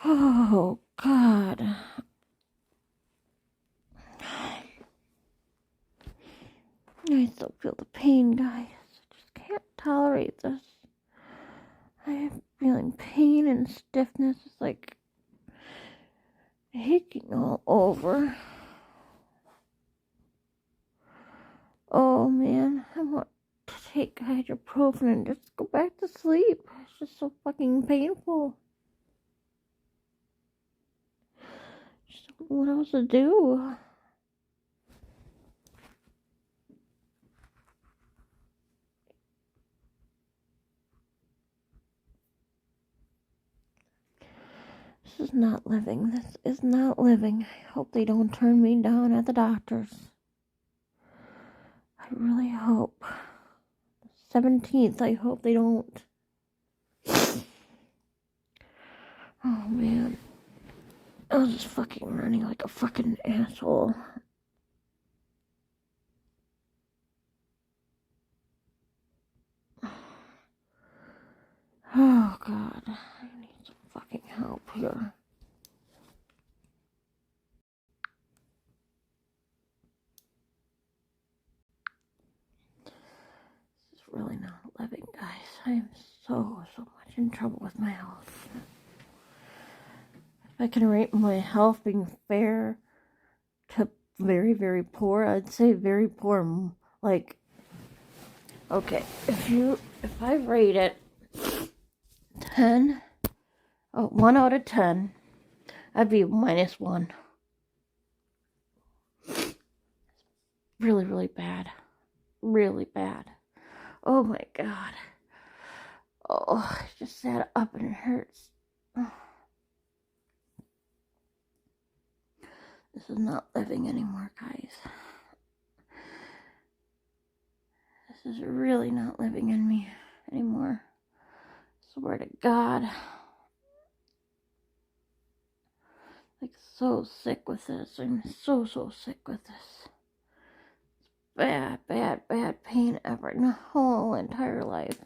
Oh, God. I still feel the pain, guys. I just can't tolerate this. I am feeling pain and stiffness. It's like aching all over. Oh, man. I want to take ibuprofen and just go back to sleep. It's just so fucking painful. Just don't know what else to do. This is not living. This is not living. I hope they don't turn me down at the doctor's. I really hope. 17th, I hope they don't. Oh, man. I was just fucking running like a fucking asshole. Oh, God. I need some fucking help here. This is really not living, guys. I am so much in trouble with my health. If I can rate my health being fair to very, very poor, I'd say very poor. Like, okay, if I rate it 10, 1 out of 10, I'd be -1. Really, really bad. Really bad. Oh my God. Oh, I just sat up and it hurts. This is not living anymore, guys. This is really not living in me anymore. Swear to God. Like, so sick with this. I'm so sick with this. Bad, bad, bad pain ever in my whole entire life.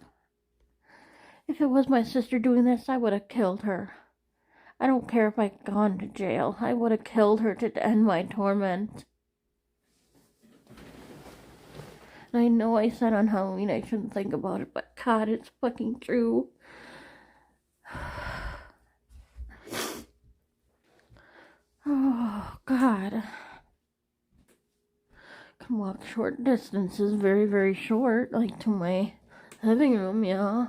If it was my sister doing this, I would have killed her. I don't care if I'd gone to jail. I would have killed her to end my torment. And I know I said on Halloween I shouldn't think about it, but God, it's fucking true. Oh, God. I can walk short distances, very, very short, like to my living room, yeah.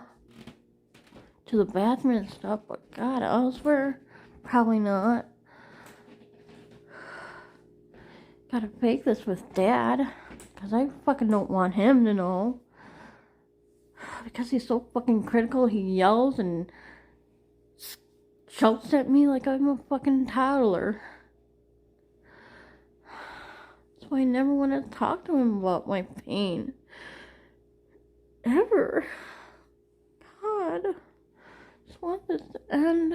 To the bathroom and stuff, but God, elsewhere, probably not. Gotta fake this with Dad, because I fucking don't want him to know. Because he's so fucking critical, he yells and shouts at me like I'm a fucking toddler. That's why I never want to talk to him about my pain. Ever. God. I just want this to end.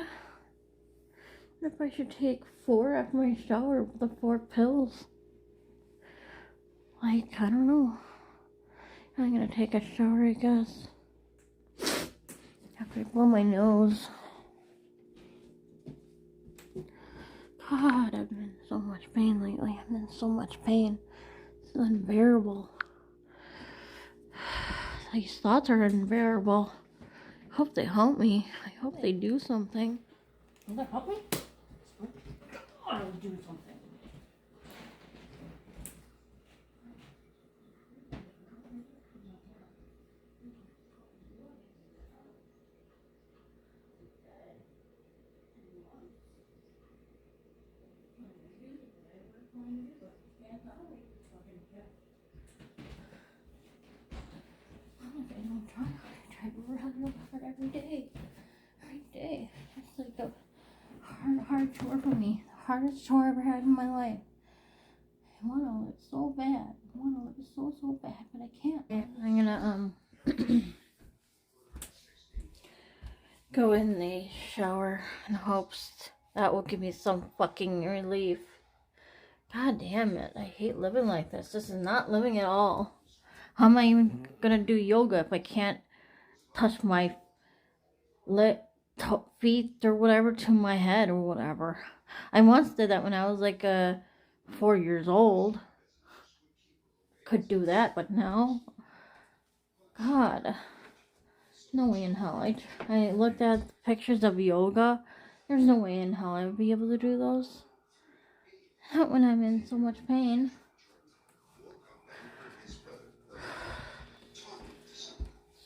What if I should take 4 after my shower with the 4 pills? Like, I don't know. I'm gonna take a shower, I guess. After I blow my nose. God, I've been in so much pain lately. I'm in so much pain. It's unbearable. These thoughts are unbearable. I hope they help me. I hope they do something. Will that help me? I'll do something. I don't try hard. I try really hard every day. Every day. It's like a hard chore for me. The hardest chore I ever had in my life. I want to live so bad. I want to live so bad, but I can't. I'm gonna go in the shower in hopes that will give me some fucking relief. God damn it. I hate living like this. This is not living at all. How am I even gonna do yoga if I can't touch my feet or whatever to my head or whatever. I once did that when I was like 4 years old. Could do that, but now, God, no way in hell. I looked at pictures of yoga. There's no way in hell I would be able to do those. Not when I'm in so much pain.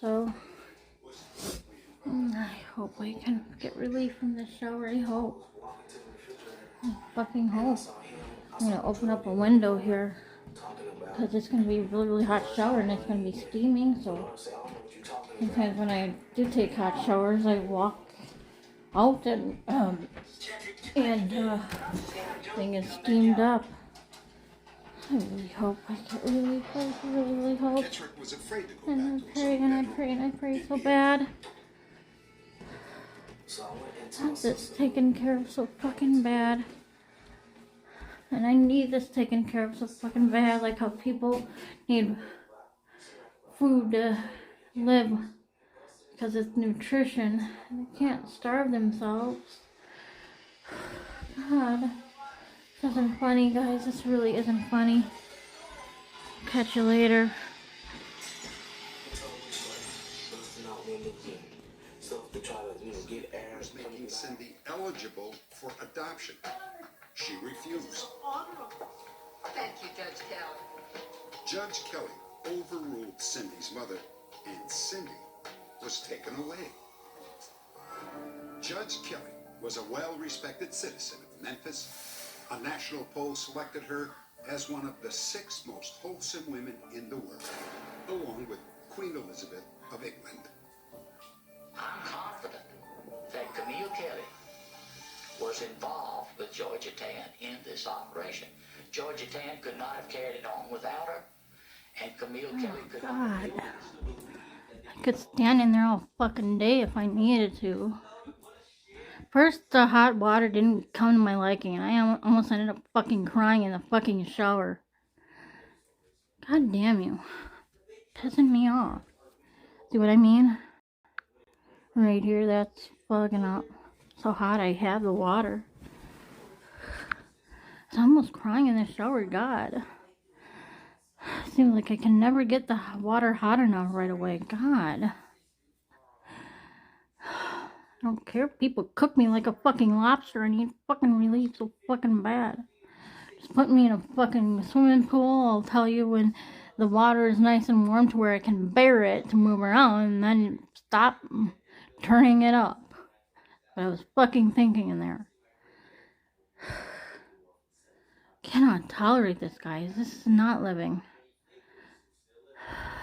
So, I hope I can get relief from this shower. I hope. I fucking hope. I'm gonna open up a window here because it's gonna be a really, really hot shower and it's gonna be steaming. So sometimes when I do take hot showers, I walk out and thing is steamed up. I really hope I get relief. I really, really hope. And I pray and I pray and I pray so bad. Want this taken care of so fucking bad. And I need this taken care of so fucking bad. Like how people need food to live because it's nutrition. They can't starve themselves. God. This isn't funny, guys. This really isn't funny. Catch you later. Making Cindy eligible for adoption. She refused. Thank you, Judge Kelly. Judge Kelly overruled Cindy's mother, and Cindy was taken away. Judge Kelly was a well-respected citizen of Memphis. A national poll selected her as one of the 6 most wholesome women in the world, along with Queen Elizabeth of England. I'm confident that Camille Kelly was involved with Georgia Tann in this operation. Georgia Tann could not have carried it on without her, and Camille Kelly could not have. I could stand in there all fucking day if I needed to. First, the hot water didn't come to my liking, and I almost ended up fucking crying in the fucking shower. God damn you. Pissing me off. See what I mean? Right here, that's fogging up. So hot I have the water. I'm almost crying in the shower, God. Seems like I can never get the water hot enough right away. God. I don't care if people cook me like a fucking lobster. I need fucking relief so fucking bad. Just put me in a fucking swimming pool. I'll tell you when the water is nice and warm to where I can bear it to move around, and then stop turning it up. But I was fucking thinking in there. Cannot tolerate this, guys. This is not living.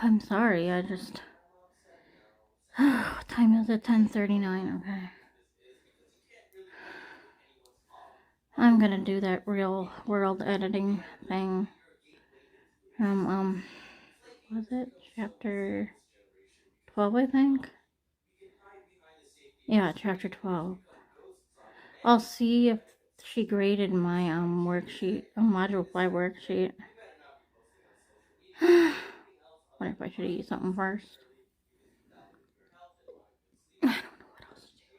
I'm sorry, I just... What time is it? 10:39, okay. I'm gonna do that real world editing thing. Was it chapter 12, I think? Yeah, chapter 12. I'll see if she graded my worksheet, module 5 worksheet. What if I should eat something first? I don't know what else to do.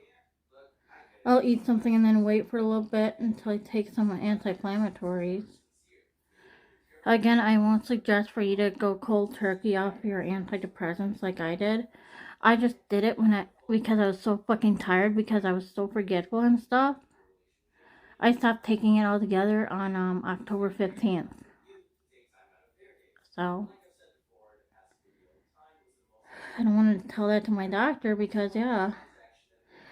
I'll eat something and then wait for a little bit until I take some anti-inflammatories. Again, I won't suggest for you to go cold turkey off your antidepressants like I did. I just did it because I was so fucking tired because I was so forgetful and stuff. I stopped taking it altogether on October 15th. So I don't want to tell that to my doctor because, yeah.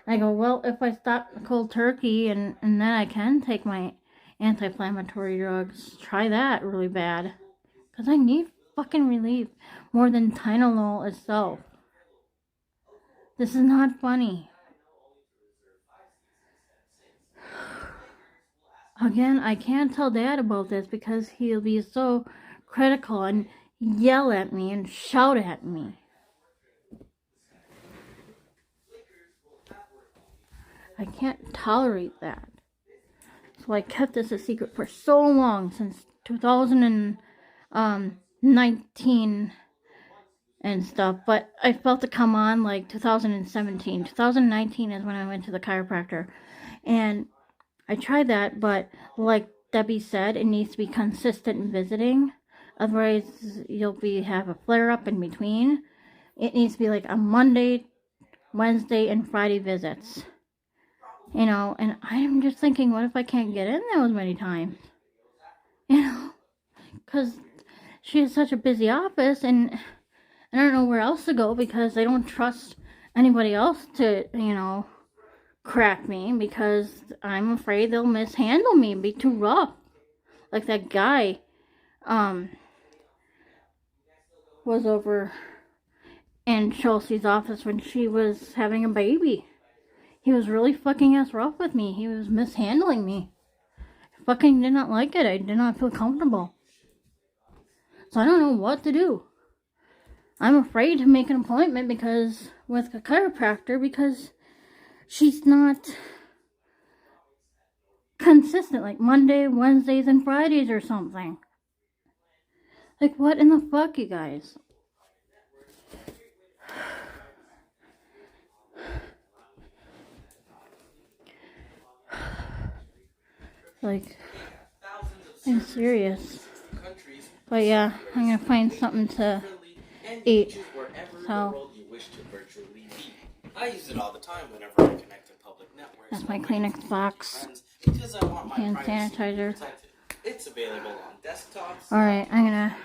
I go, well, if I stop cold turkey and then I can take my anti-inflammatory drugs, try that really bad. Because I need fucking relief more than Tylenol itself. This is not funny. Again, I can't tell Dad about this because he'll be so critical and yell at me and shout at me. I can't tolerate that. So I kept this a secret for so long, since 2019. and stuff, but I felt it come on like 2017. 2019 is when I went to the chiropractor, and I tried that, but like Debbie said, it needs to be consistent visiting. Otherwise, you'll have a flare up in between. It needs to be like a Monday, Wednesday, and Friday visits. You know, and I'm just thinking, what if I can't get in those many times? You know, because she has such a busy office, and I don't know where else to go because I don't trust anybody else to, you know, crack me because I'm afraid they'll mishandle me and be too rough. Like that guy was over in Chelsea's office when she was having a baby. He was really fucking ass rough with me. He was mishandling me. I fucking did not like it. I did not feel comfortable. So I don't know what to do. I'm afraid to make an appointment because with a chiropractor because she's not consistent, like Monday, Wednesdays, and Fridays or something. Like, what in the fuck, you guys? Like, I'm serious. But yeah, I'm gonna find something to eat. So, I use it all the time whenever I connect to public networks. that's my Kleenex box. Because I want my Hand privacy sanitizer. protected. It's available on desktops. Alright, I'm gonna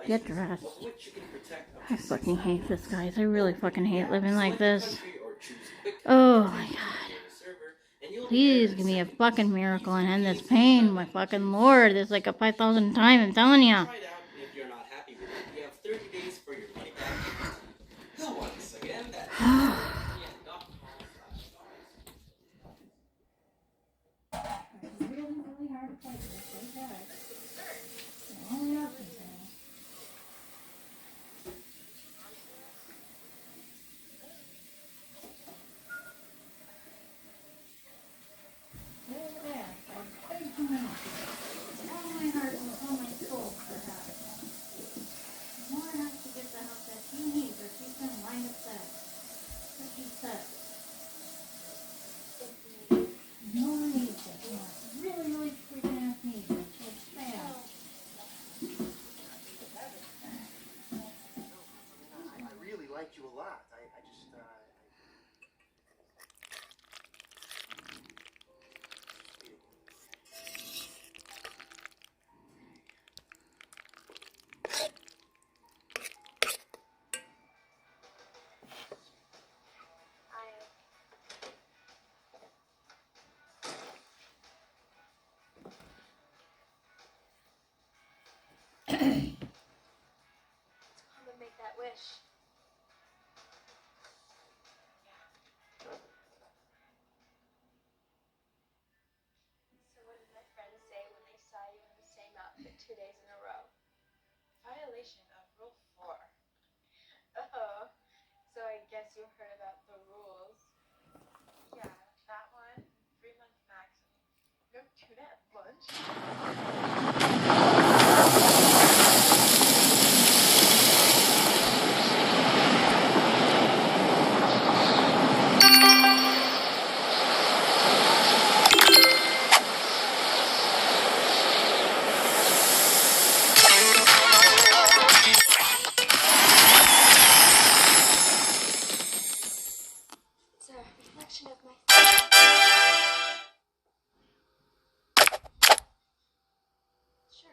get dressed. of which you can protect up I to fucking hate this, guys. I really fucking hate living like select a this. country or choose quick Oh connect my to god. the server, and you'll be Please there give me a in seconds. fucking miracle and end this pain, my fucking lord. This is like a 5,000 time, I'm telling ya. Try it out, and if you're not happy with it, you have 30 days for your money back. Go once again, that's I really liked you a lot. I just, Come and make that wish. So what did my friends say when they saw you in the same outfit 2 days in a row? Violation of Rule 4. Oh, so I guess you heard about the rules. Yeah, that one, 3 months maximum. No tuna at lunch. It's a reflection of my. Sure.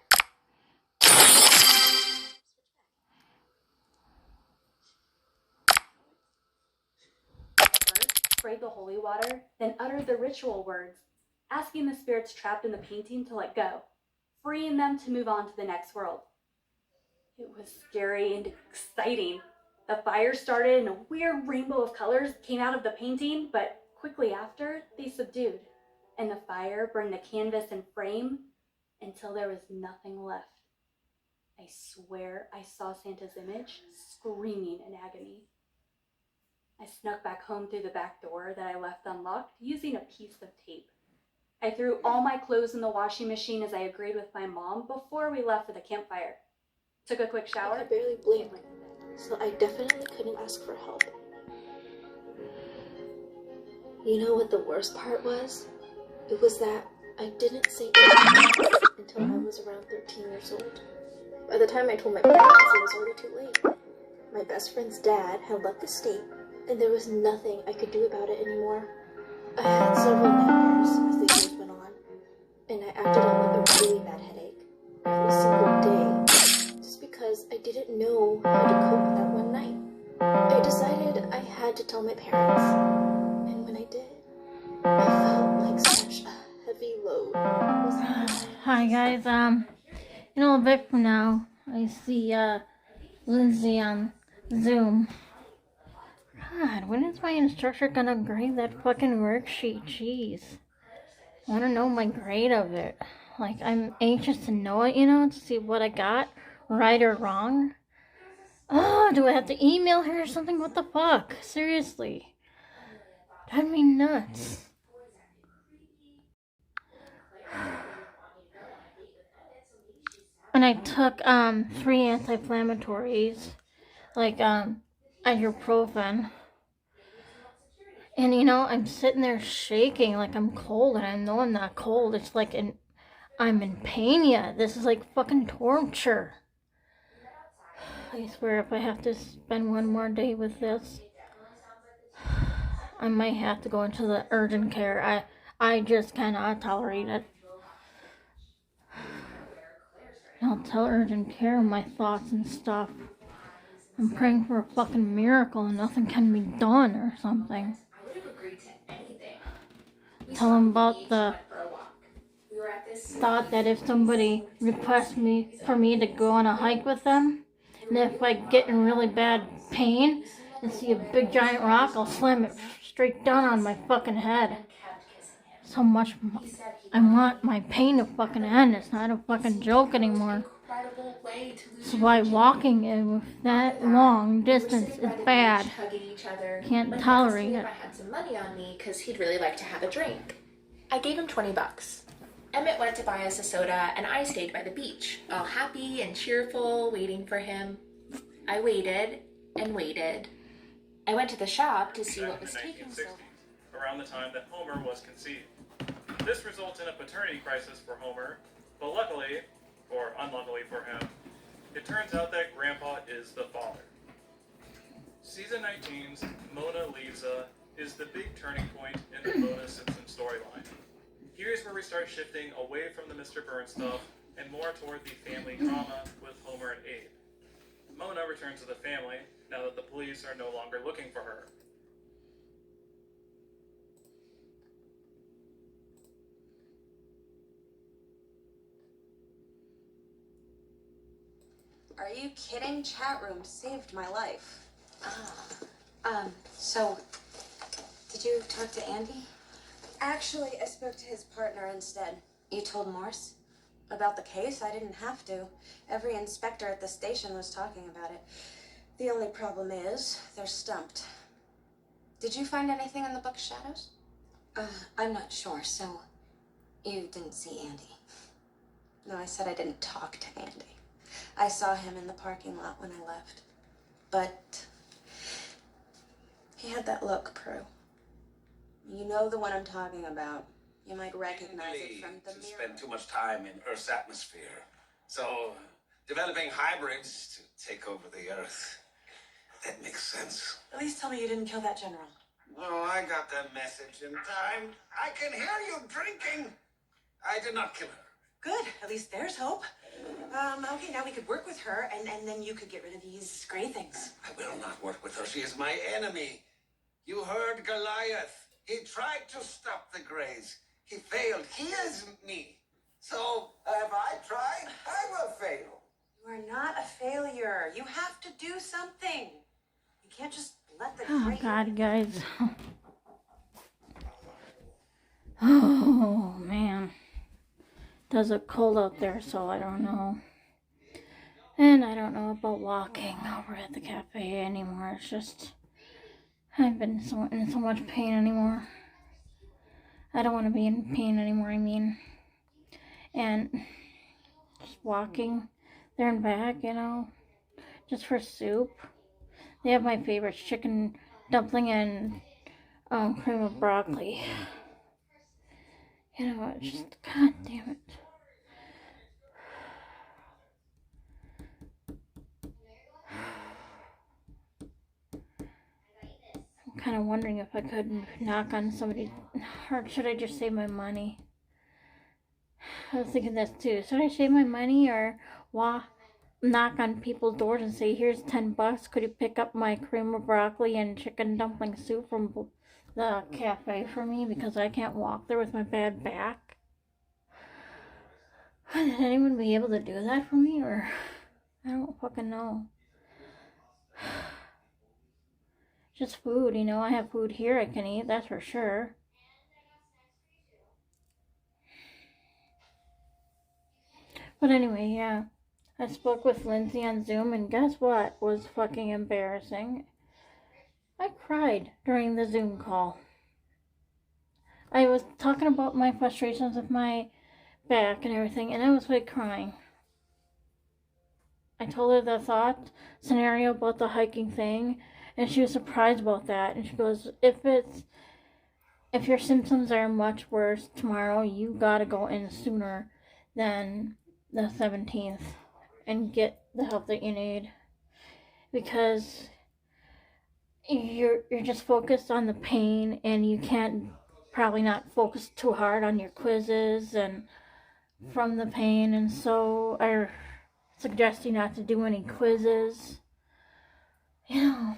Sprayed the holy water, then uttered the ritual words, asking the spirits trapped in the painting to let go, freeing them to move on to the next world. It was scary and exciting. The fire started and a weird rainbow of colors came out of the painting, but quickly after, they subdued, and the fire burned the canvas and frame until there was nothing left. I swear I saw Santa's image screaming in agony. I snuck back home through the back door that I left unlocked using a piece of tape. I threw all my clothes in the washing machine as I agreed with my mom before we left for the campfire. Took a quick shower. I barely blink. so I definitely couldn't ask for help. You know what the worst part was? It was that I didn't say anything until I was around 13 years old. By the time I told my parents, it was already too late. My best friend's dad had left the state, and there was nothing I could do about it anymore. I had several nightmares as the years went on, and I acted up with a really bad headache every single day, just because I didn't know how to cope with that one night. I decided I had to tell my parents, and when I did, I felt like such a heavy load was on my head. Hi guys, in a little bit from now, I see, Lindsay on Zoom. God, when is my instructor gonna grade that fucking worksheet? Jeez. I wanna know my grade of it. Like, I'm anxious to know it, to see what I got, right or wrong. Oh, do I have to email her or something? What the fuck? Seriously. Drive me nuts. And I took 3 anti-inflammatories, like ibuprofen. And I'm sitting there shaking like I'm cold, and I know I'm not cold. It's like I'm in pain yet. This is like fucking torture. I swear if I have to spend one more day with this, I might have to go into the urgent care. I just cannot tolerate it. I'll tell urgent care my thoughts and stuff. I'm praying for a fucking miracle and nothing can be done or something. Tell them about the thought that if somebody requests for me to go on a hike with them, and if I get in really bad pain and see a big giant rock, I'll slam it straight down on my fucking head. So much. I want my pain to fucking end. It's not a fucking joke anymore. So why walking in that long distance is bad. Can't tolerate it. I had some money on me because he'd really like to have a drink. I gave him $20. Emmett went to buy us a soda, and I stayed by the beach, all happy and cheerful, waiting for him. I waited and waited. I went to the shop to see what was taking so long. Around the time that Homer was conceived. This results in a paternity crisis for Homer, but luckily, or unluckily for him, it turns out that Grandpa is the father. Season 19's Mona Lisa is the big turning point in the Mona Simpson storyline. Here's where we start shifting away from the Mr. Burns stuff and more toward the family drama with Homer and Abe. Mona returns to the family now that the police are no longer looking for her. Are you kidding? Chat room saved my life. So, did you talk to Andy? Actually, I spoke to his partner instead. You told Morse? About the case, I didn't have to. Every inspector at the station was talking about it. The only problem is, they're stumped. Did you find anything in the book Shadows? I'm not sure, so you didn't see Andy? No, I said I didn't talk to Andy. I saw him in the parking lot when I left. But he had that look, Prue. You know the one I'm talking about. You might recognize it from the mirror. Spend too much time in Earth's atmosphere. So, developing hybrids to take over the Earth. That makes sense. At least tell me you didn't kill that general. Oh, I got that message in time. I can hear you drinking. I did not kill her. Good. At least there's hope. Okay, now we could work with her, and then you could get rid of these gray things. I will not work with her. She is my enemy. You heard Goliath. He tried to stop the Greys. He failed. He is me. So, if I try, I will fail. You are not a failure. You have to do something. You can't just let the Oh, Greys... God, guys. Oh, man. Does it cold out there, so I don't know. And I don't know about walking over at the cafe anymore. It's just, I've been in so much pain anymore. I don't want to be in pain anymore, I mean. And just walking there and back, just for soup. They have my favorites, chicken dumpling and cream of broccoli. You know, it's just, god damn it. I'm kind of wondering if I could knock on somebody, or should I just save my money? I was thinking this too. Should I save my money or knock on people's doors and say, here's $10. Could you pick up my cream of broccoli and chicken dumpling soup from the cafe for me because I can't walk there with my bad back? Would anyone be able to do that for me, or I don't fucking know. Just food, you know. I have food here I can eat, that's for sure. But anyway, yeah. I spoke with Lindsay on Zoom, and guess what was fucking embarrassing? I cried during the Zoom call. I was talking about my frustrations with my back and everything, and I was like crying. I told her the thought scenario about the hiking thing, and she was surprised about that. And she goes, if your symptoms are much worse tomorrow, you gotta go in sooner than the 17th and get the help that you need, because you're just focused on the pain, and you can't probably not focus too hard on your quizzes and from the pain, and so I suggest you not to do any quizzes. You know,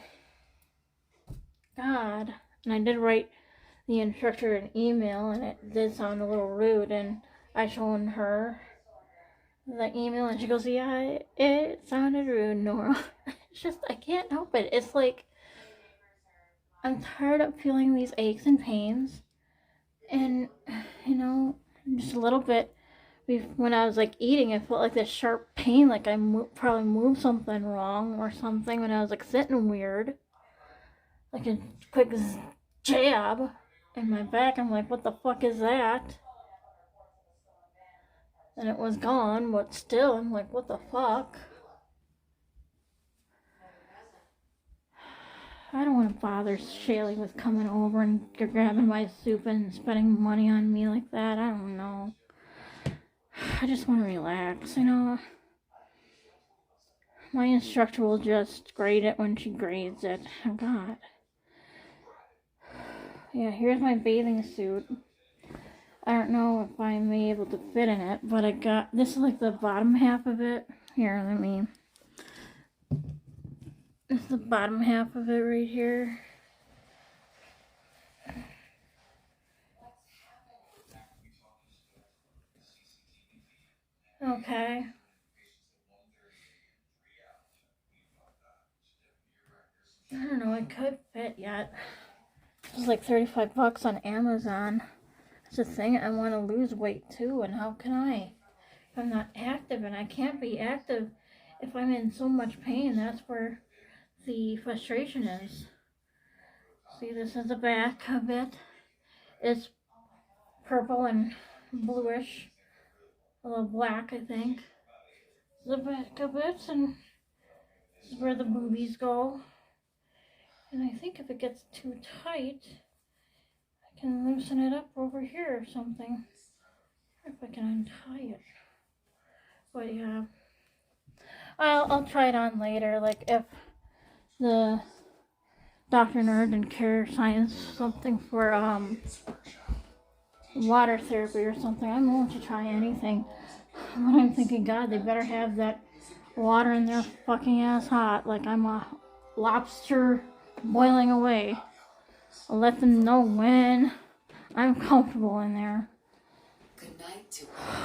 God. And I did write the instructor an email, and it did sound a little rude, and I shown her the email, and she goes, yeah, it sounded rude, Nora. It's just, I can't help it. It's like, I'm tired of feeling these aches and pains, and, you know, just a little bit, when I was, like, eating, it felt like this sharp pain, like I probably moved something wrong or something when I was, like, sitting weird, like a quick jab in my back. I'm like, what the fuck is that? And it was gone, but still, I'm like, what the fuck? I don't want to bother Shaylee with coming over and grabbing my soup and spending money on me like that. I don't know. I just want to relax, you know. My instructor will just grade it when she grades it. Oh, God. Yeah, here's my bathing suit. I don't know if I'm able to fit in it, but I got, this is like the bottom half of it. Here, this is the bottom half of it right here. Okay. I don't know, it could fit yet. It's like $35 on Amazon. That's the thing, I want to lose weight too, and how can I? If I'm not active, and I can't be active if I'm in so much pain. That's where the frustration is. See, this is the back of it. It's purple and bluish. A little black, I think. The back of it, and this is where the boobies go. And I think if it gets too tight, I can loosen it up over here or something. Or if I can untie it. But yeah, I'll try it on later. Like if the Dr. Nerd and Care Science something for water therapy or something, I'm willing to try anything. But I'm thinking, God, they better have that water in their fucking ass hot, like I'm a lobster boiling away. I'll let them know when I'm comfortable in there.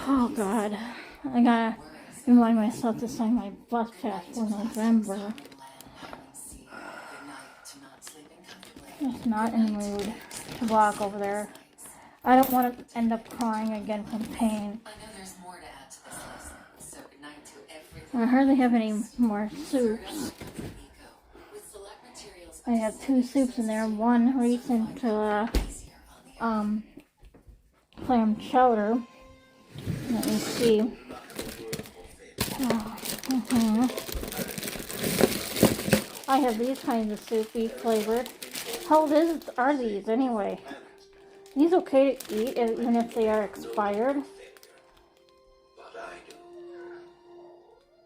Oh, God. I gotta remind myself to sign my bus pass for November. Just not in the mood to walk over there. I don't want to end up crying again from pain. I hardly have any more soups. I have 2 soups in there. One recent clam chowder. Let me see. I have these kinds of soup, beef flavored. How old are these anyway? These okay to eat even if they are expired? But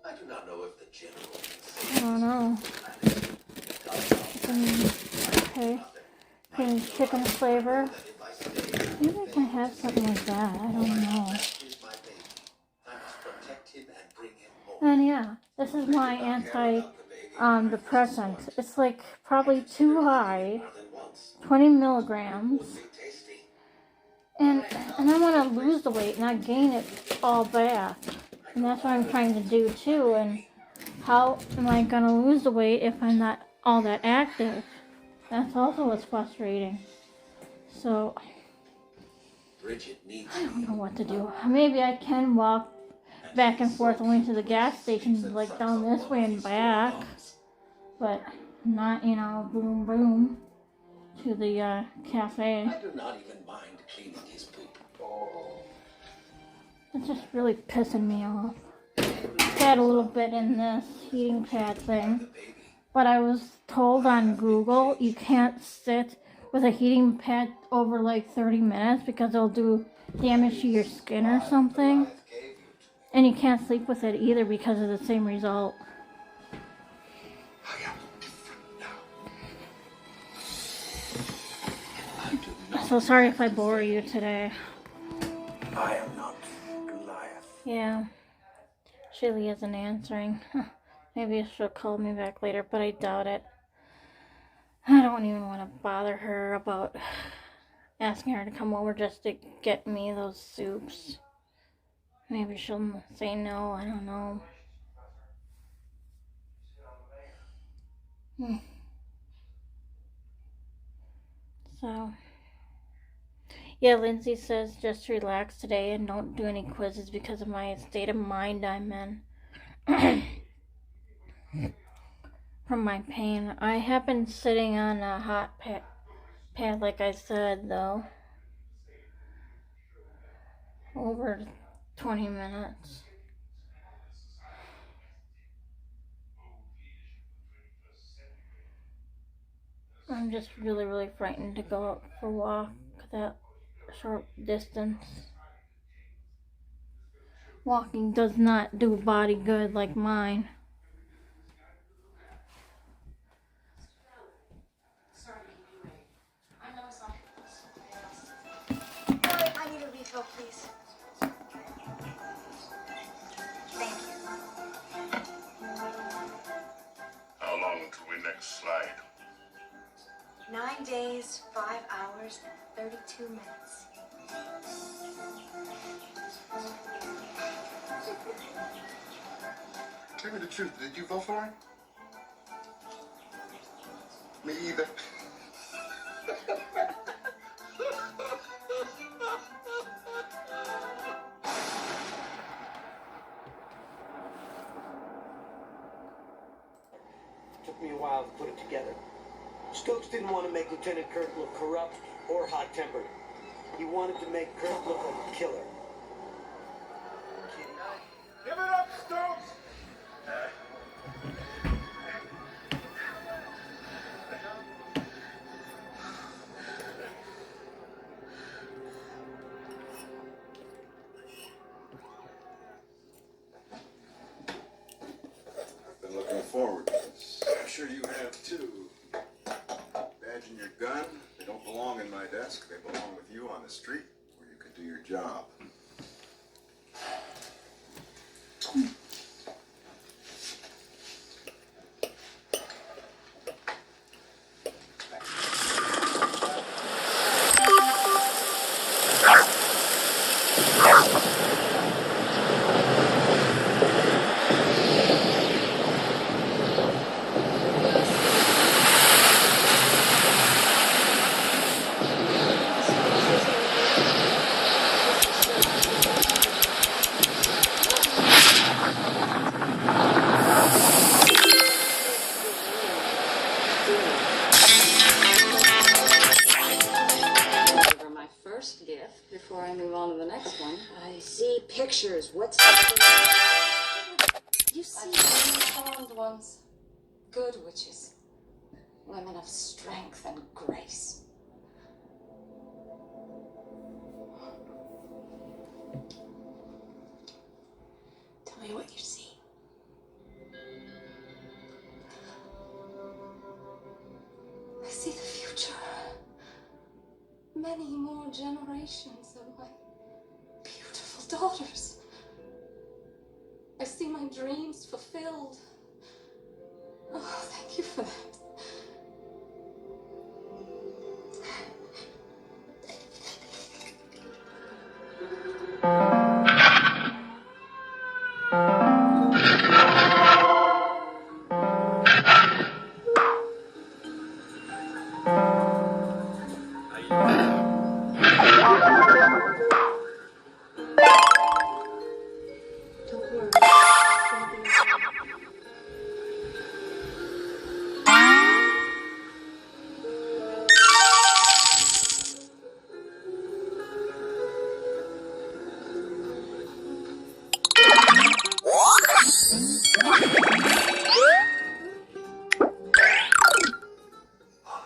I do not know if the general. I don't know. Okay. Cream chicken flavor. Maybe I can have something like that. I don't know. And yeah, this is my anti-depressant. It's like probably too high. 20 milligrams. And I want to lose the weight, not gain it all back. And that's what I'm trying to do too. And how am I going to lose the weight if I'm not all that active? That's also what's frustrating. So, I don't know what to do. Maybe I can walk back and forth only to the gas station, like down this way and back. But not, boom, boom, to the cafe. I do not even mind cleaning his poop. It's just really pissing me off. Had a little bit in this heating pad thing. But I was told on Google you can't sit with a heating pad over like 30 minutes because it'll do damage to your skin or something. And you can't sleep with it either because of the same result. So sorry if I bore you today. I am not Goliath. Yeah. Shaylee isn't answering. Maybe she'll call me back later, but I doubt it. I don't even want to bother her about asking her to come over just to get me those soups. Maybe she'll say no, I don't know. So, yeah, Lindsay says just relax today and don't do any quizzes because of my state of mind I'm in. From my pain. I have been sitting on a hot pad like I said, though. Over 20 minutes. I'm just really, really frightened to go out for a walk that short distance. Walking does not do a body good like mine. I need a refill, please. Thank you. How long until we next slide? 9 days, 5 hours, 32 minutes. Tell me the truth, did you vote for him? Me either. Took me a while to put it together. Stokes didn't want to make Lieutenant Kirk look corrupt or hot-tempered. He wanted to make Kirk look like a killer. Give it up, Stokes! I've been looking forward to this. I'm sure you have too. Badge and your gun, they don't belong in my desk. They belong with you on the street where you could do your job. Before I move on to the next one. I see pictures. What's the You see the ones. Good witches. Women of strength and grace. Tell me what you see. I see the future. Many more generations of my beautiful daughters. I see my dreams fulfilled. Oh, thank you for that.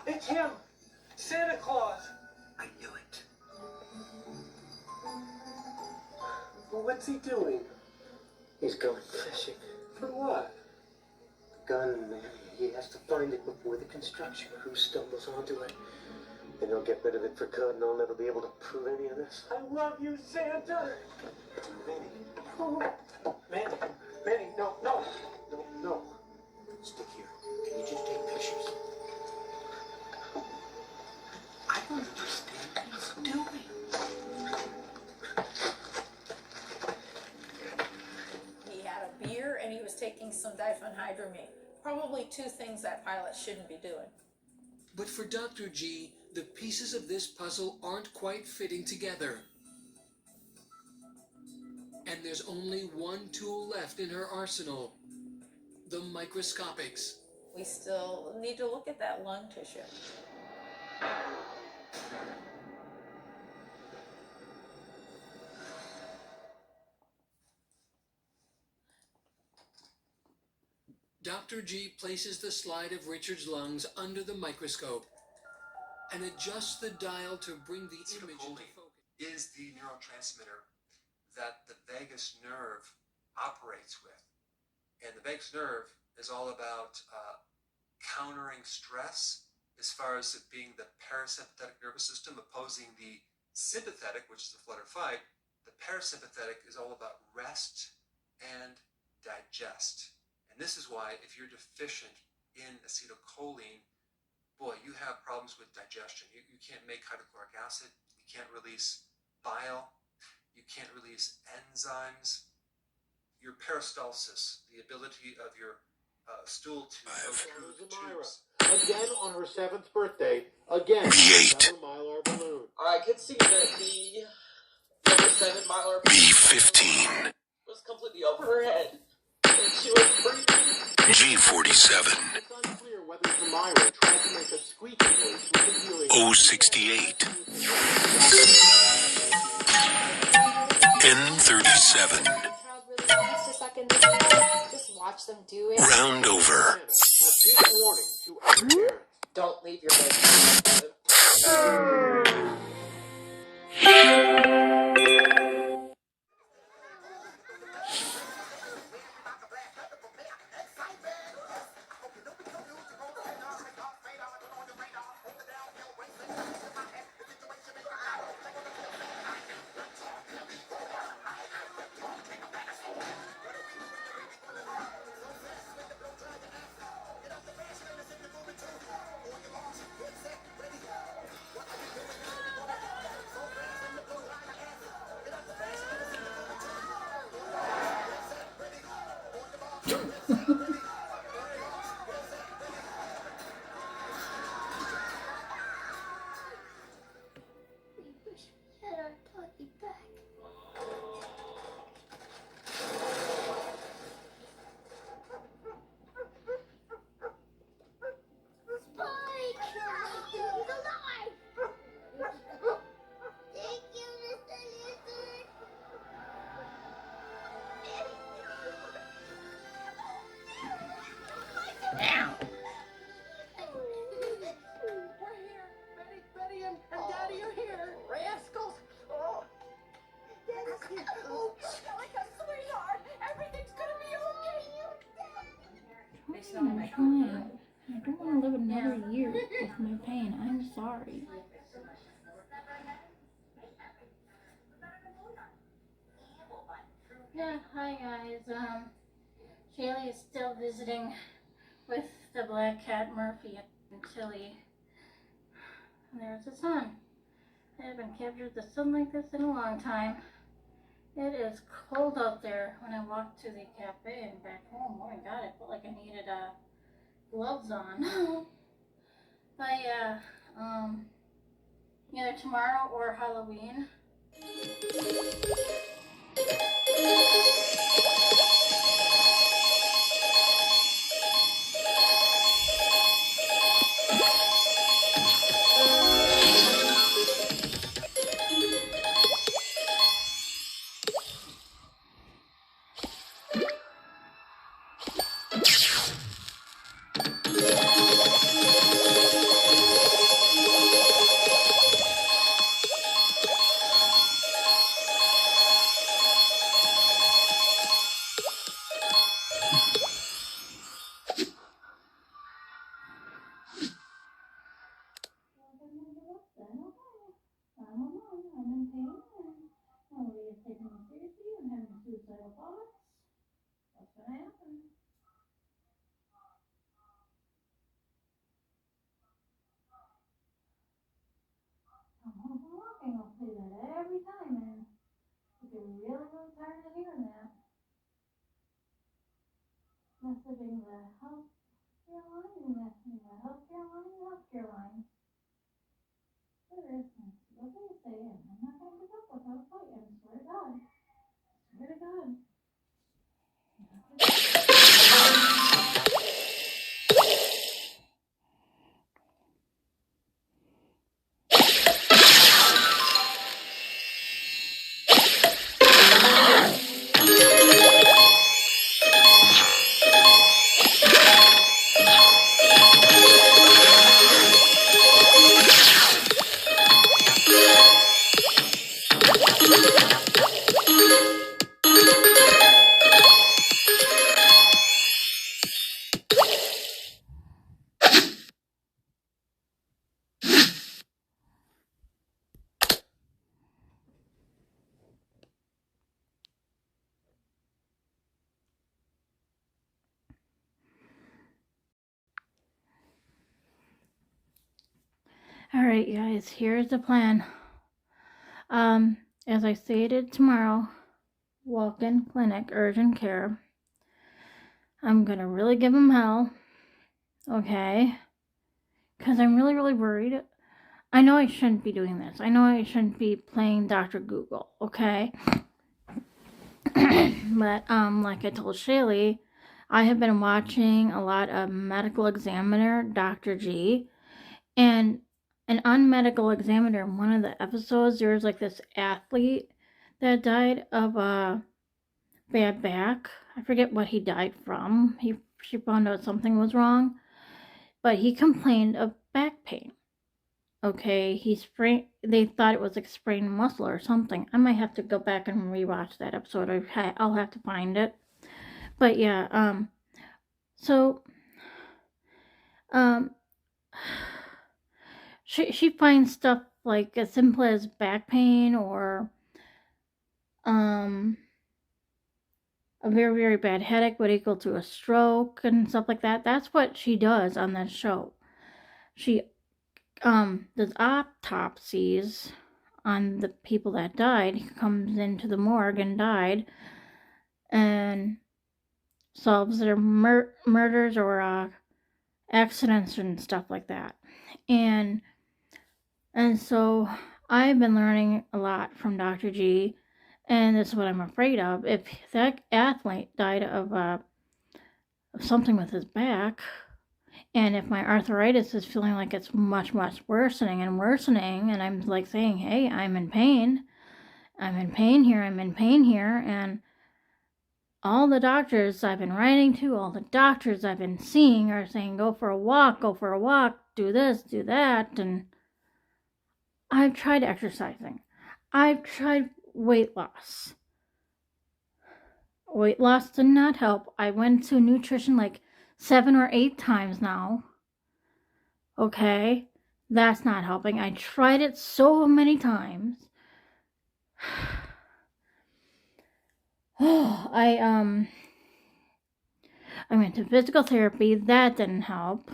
It's him! Santa Claus! I knew it. Well, what's he doing? He's going fishing. For what? Gun, man. He has to find it before the construction crew stumbles onto it. Then he'll get rid of it for good, and I'll never be able to prove any of this. I love you, Santa! Manny. Oh. Manny, no. Stick here. Can you just take pictures? I don't understand what he's doing. He had a beer and he was taking some diphenhydramine. Probably two things that pilot shouldn't be doing. But for Dr. G, the pieces of this puzzle aren't quite fitting together. And there's only one tool left in her arsenal: the microscopics. We still need to look at that lung tissue. Dr. G places the slide of Richard's lungs under the microscope and adjusts the dial to bring the image into focus. Is the neurotransmitter that the vagus nerve operates with. And the vagus nerve is all about countering stress as far as it being the parasympathetic nervous system opposing the sympathetic, which is the flutter fight. The parasympathetic is all about rest and digest. And this is why if you're deficient in acetylcholine, boy, you have problems with digestion. You can't make hydrochloric acid. You can't release bile. You can't release enzymes. Your peristalsis, the ability of your stool to go through the tubes. Again on her 7th birthday. Again. 7 Mylar balloon. I could see that the number 7 Mylar B-15. was completely over her head. And she was breathing. G-47. It's unclear whether Samira tried to make a squeaky voice with the helium. O-68. N-37. Just a second. Just watch them do it. Round over. Big warning to other parents. Don't leave your bed. Angelica, sweetheart, everything's gonna be okay. I'm trying. I don't want to live another year with my pain. I'm sorry. Yeah, hi guys. Shaylee is still visiting with the black cat Murphy and Tilly. And there's the sun. I haven't captured the sun like this in a long time. It is cold out there. When I walked to the cafe and back home, oh my god, I felt like I needed gloves on. But yeah, either tomorrow or Halloween. I'll say that every time, and I get really, really tired of hearing that. Messaging the healthcare line and messaging the healthcare line. There is what they say, and I'm not going to give up without a fight, I swear to God. Swear to God. Alright guys, here's the plan. As I stated tomorrow, walk-in clinic, urgent care. I'm gonna really give them hell. Okay? Because I'm really, really worried. I know I shouldn't be doing this. I know I shouldn't be playing Dr. Google, okay? But, like I told Shaylee, I have been watching a lot of Medical Examiner, Dr. G, and on Medical Examiner, in one of the episodes, there was like this athlete that died of a bad back. I forget what he died from. She found out something was wrong, but he complained of back pain. Okay, they thought it was like sprained muscle or something. I might have to go back and rewatch that episode. I'll have to find it. But yeah, she finds stuff like as simple as back pain or a very, very bad headache would equal to a stroke and stuff like that. That's what she does on that show. She does autopsies on the people that died. He comes into the morgue and died and solves their murders or accidents and stuff like that. And so I've been learning a lot from Dr. G, and this is what I'm afraid of. If that athlete died of something with his back, and if my arthritis is feeling like it's much, much worsening, and I'm like saying, hey, I'm in pain here, and all the doctors I've been writing to, all the doctors I've been seeing are saying, go for a walk, do this, do that, and I've tried exercising. I've tried weight loss. weight loss did not help. I went to nutrition like 7 or 8 times now. Okay? That's not helping. I tried it so many times. I went to physical therapy. That didn't help.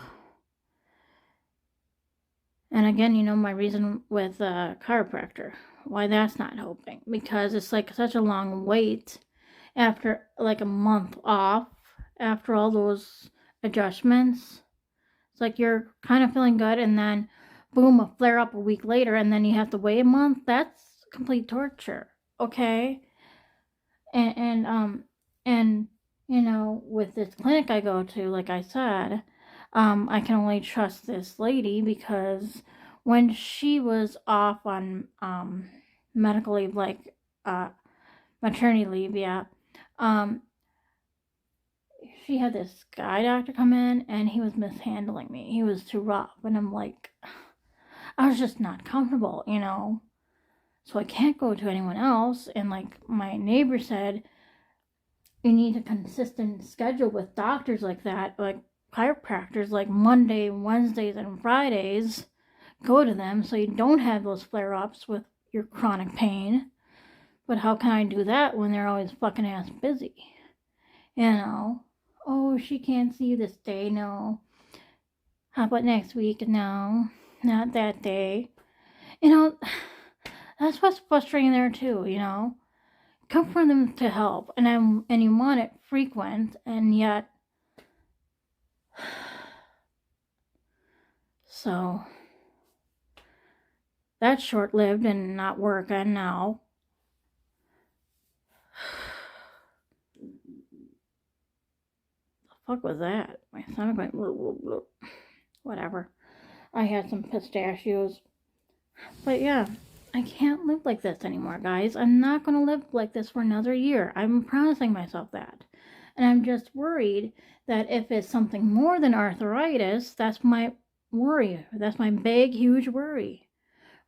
And again, you know my reason with chiropractor. Why that's not helping. Because it's like such a long wait after like a month off. After all those adjustments. It's like you're kind of feeling good and then boom, a flare up a week later and then you have to wait a month. That's complete torture. Okay? And you know, with this clinic I go to, like I said, I can only trust this lady because when she was off on medical leave, like maternity leave, yeah, she had this guy doctor come in and he was mishandling me. He was too rough, and I'm like, I was just not comfortable, you know. So I can't go to anyone else. And like my neighbor said, you need a consistent schedule with doctors like that, like chiropractors, like Monday, Wednesdays, and Fridays. Go to them so you don't have those flare-ups with your chronic pain. But how can I do that when they're always fucking ass busy? You know, oh, she can't see you this day, no. How about next week? No, not that day. You know, that's what's frustrating there too, you know. Come for them to help, and you want it frequent, and yet, so that's short-lived and not working now. The fuck was that? My stomach went blah, blah, blah. Whatever. I had some pistachios, but yeah. I can't live like this anymore, guys. I'm not going to live like this for another year. I'm promising myself that. And I'm just worried that if it's something more than arthritis, that's my worry. That's my big, huge worry.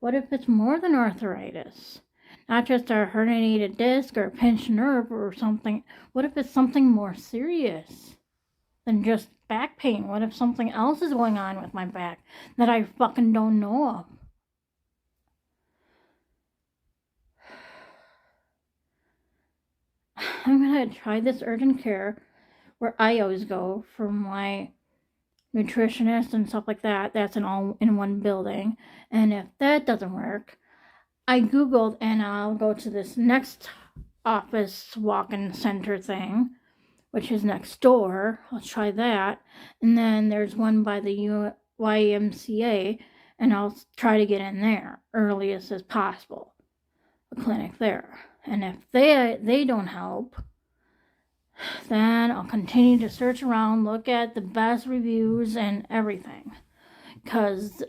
What if it's more than arthritis? Not just a herniated disc or a pinched nerve or something. What if it's something more serious than just back pain? What if something else is going on with my back that I fucking don't know of? I'm going to try this urgent care where I always go for my nutritionist and stuff like that. That's an all-in-one building. And if that doesn't work, I Googled and I'll go to this next office walk-in center thing, which is next door. I'll try that. And then there's one by the YMCA, and I'll try to get in there earliest as possible. A clinic there. And if they don't help, then I'll continue to search around, look at the best reviews and everything. Because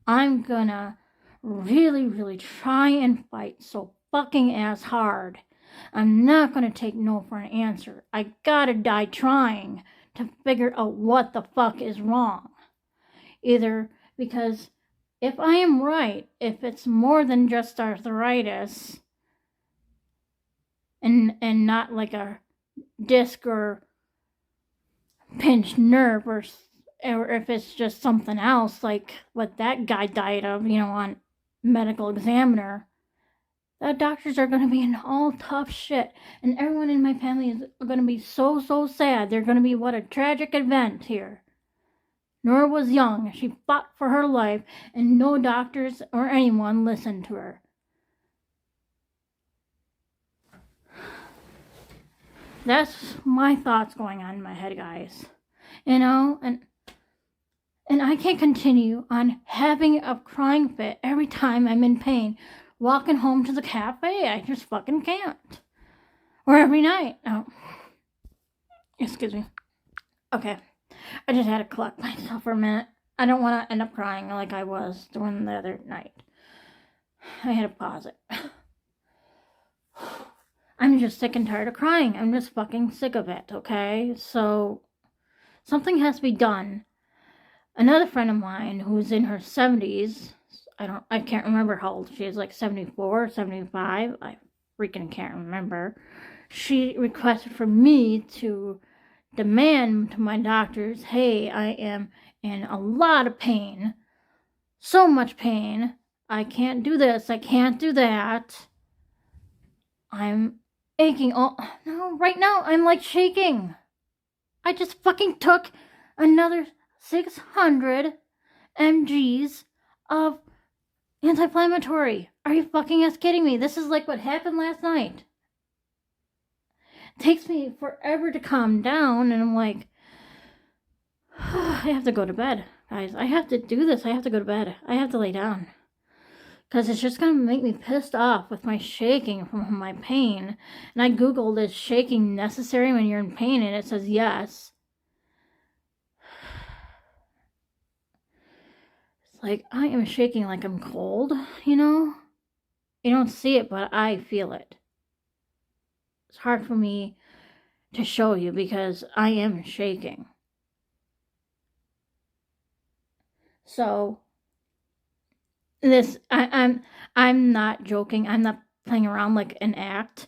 I'm gonna really, really try and fight so fucking ass hard. I'm not gonna take no for an answer. I gotta die trying to figure out what the fuck is wrong. Either because if I am right, if it's more than just arthritis, and not like a disc or pinched nerve, or if it's just something else like what that guy died of, you know, on Medical Examiner, the doctors are going to be in all tough shit, and everyone in my family is going to be so sad. They're going to be, what a tragic event here. Nora was young. She fought for her life, and no doctors or anyone listened to her. That's my thoughts going on in my head, guys. You know, and I can't continue on having a crying fit every time I'm in pain. Walking home to the cafe, I just fucking can't. Or every night. Oh. Excuse me. Okay. I just had to collect myself for a minute. I don't want to end up crying like I was doing the other night. I had to pause it. I'm just sick and tired of crying. I'm just fucking sick of it, okay? So, something has to be done. Another friend of mine who's in her 70s, I can't remember how old she is, like 74, 75. I freaking can't remember. She requested for me to demand to my doctors, hey, I am in a lot of pain. So much pain. I can't do this. I can't do that. I'm aching. Oh, no, right now I'm like shaking. I just fucking took another 600 mgs of anti-inflammatory. Are you fucking ass kidding me? This is like what happened last night. It takes me forever to calm down, and I'm like, I have to go to bed, guys. I have to do this. I have to go to bed. I have to lay down. Because it's just going to make me pissed off with my shaking from my pain. And I Googled, is shaking necessary when you're in pain? And it says yes. It's like, I am shaking like I'm cold, you know? You don't see it, but I feel it. It's hard for me to show you because I am shaking. So, this, I'm not joking. I'm not playing around like an act.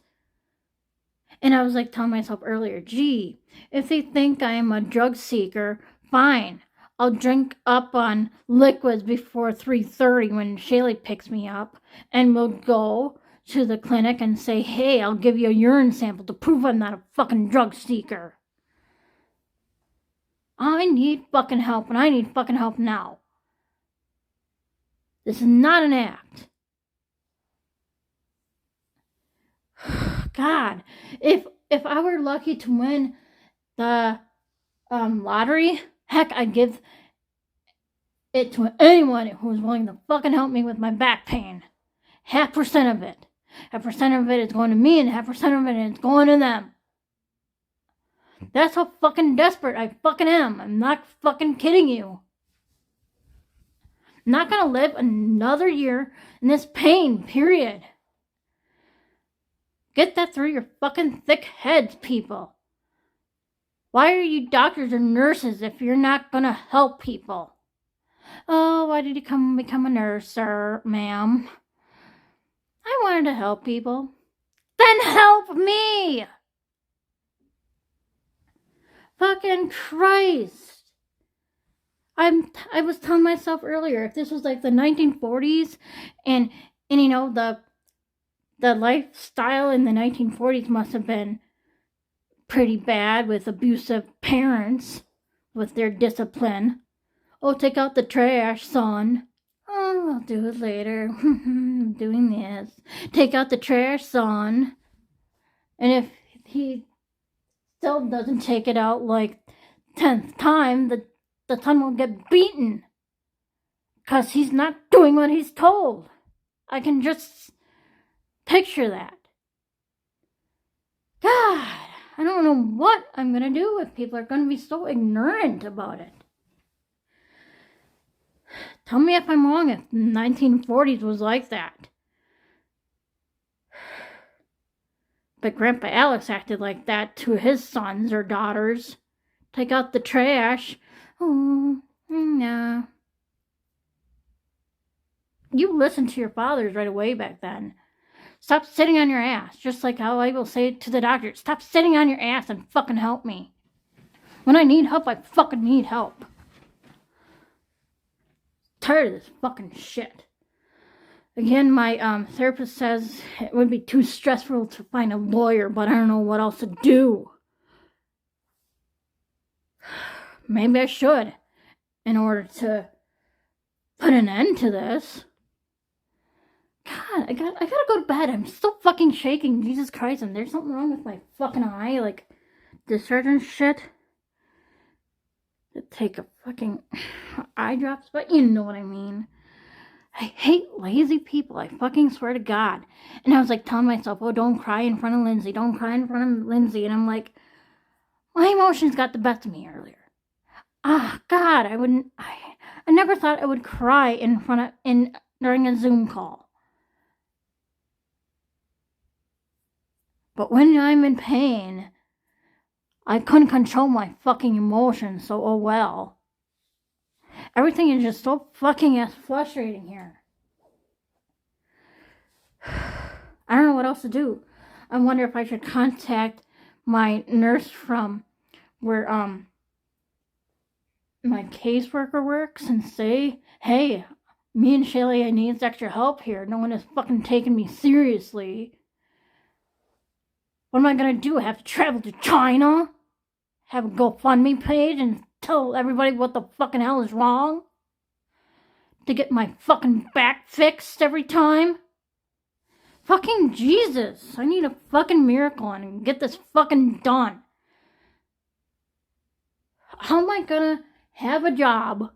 And I was like telling myself earlier, gee, if they think I'm a drug seeker, fine. I'll drink up on liquids before 3:30 when Shaylee picks me up, and we'll go to the clinic and say, hey, I'll give you a urine sample to prove I'm not a fucking drug seeker. I need fucking help, and I need fucking help now. This is not an act. God, if I were lucky to win the lottery, heck, I'd give it to anyone who was willing to fucking help me with my back pain. 0.5% of it. 0.5% of it is going to me, and 0.5% of it is going to them. That's how fucking desperate I fucking am. I'm not fucking kidding you. I'm not gonna live another year in this pain, period. Get that through your fucking thick heads, people. Why are you doctors or nurses if you're not gonna help people? Oh, why did you become a nurse, sir, ma'am? I wanted to help people. Then help me! Fucking Christ. I was telling myself earlier, if this was like the 1940s and you know, the lifestyle in the 1940s must have been pretty bad with abusive parents with their discipline. Oh, take out the trash, son. Oh, I'll do it later. I'm doing this. Take out the trash, son. And if he still doesn't take it out like 10th time, the son will get beaten. Because he's not doing what he's told. I can just picture that. God, I don't know what I'm going to do if people are going to be so ignorant about it. Tell me if I'm wrong if the 1940s was like that. But Grandpa Alex acted like that to his sons or daughters. Take out the trash. Oh, nah. You listened to your fathers right away back then. Stop sitting on your ass, just like how I will say to the doctor. Stop sitting on your ass and fucking help me. When I need help, I fucking need help. Tired of this fucking shit. Again, my therapist says it would be too stressful to find a lawyer, but I don't know what else to do. Maybe I should, in order to put an end to this. God, I gotta go to bed. I'm still fucking shaking. Jesus Christ, and there's something wrong with my fucking eye, like the surgeon shit. To take a fucking eye drops, but you know what I mean. I hate lazy people. I fucking swear to God. And I was like telling myself, oh, don't cry in front of Lindsay. Don't cry in front of Lindsay. And I'm like, my emotions got the best of me earlier. Ah, God, I never thought I would cry during a Zoom call. But when I'm in pain, I couldn't control my fucking emotions, so oh well. Everything is just so fucking ass frustrating here. I don't know what else to do. I wonder if I should contact my nurse from where my caseworker works and say, hey, me and Shaylee needs extra help here. No one is fucking taking me seriously. What am I gonna do? Have to travel to China? Have a GoFundMe page and tell everybody what the fucking hell is wrong? To get my fucking back fixed every time? Fucking Jesus. I need a fucking miracle and get this fucking done. How am I gonna have a job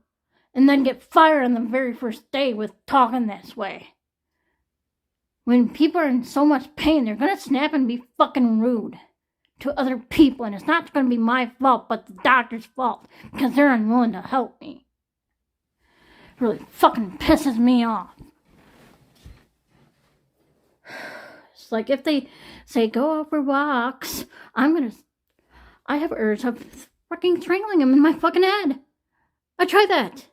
and then get fired on the very first day with talking this way? When people are in so much pain, they're gonna snap and be fucking rude to other people, and it's not gonna be my fault, but the doctor's fault, because they're unwilling to help me. It really fucking pisses me off. It's like if they say go out for walks, I have urge of fucking strangling them in my fucking head. I try that.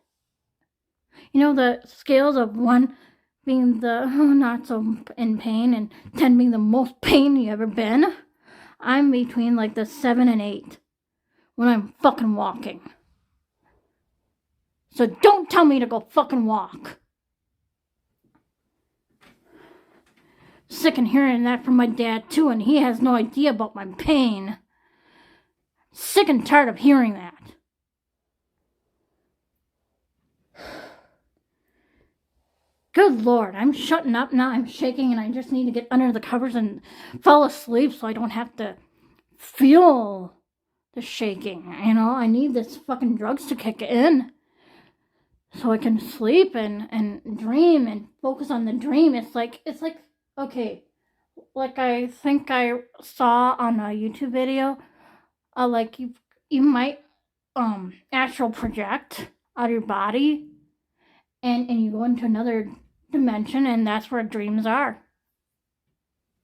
You know, the scales of 1 being the not so in pain and 10 being the most pain you ever been. I'm between like the 7 and 8 when I'm fucking walking. So don't tell me to go fucking walk. Sick of hearing that from my dad too, and he has no idea about my pain. Sick and tired of hearing that. Good Lord, I'm shutting up now. I'm shaking and I just need to get under the covers and fall asleep so I don't have to feel the shaking. You know, I need this fucking drugs to kick in so I can sleep and dream and focus on the dream. It's like, okay, like I think I saw on a YouTube video, like you might astral project out of your body and you go into another dimension, and that's where dreams are.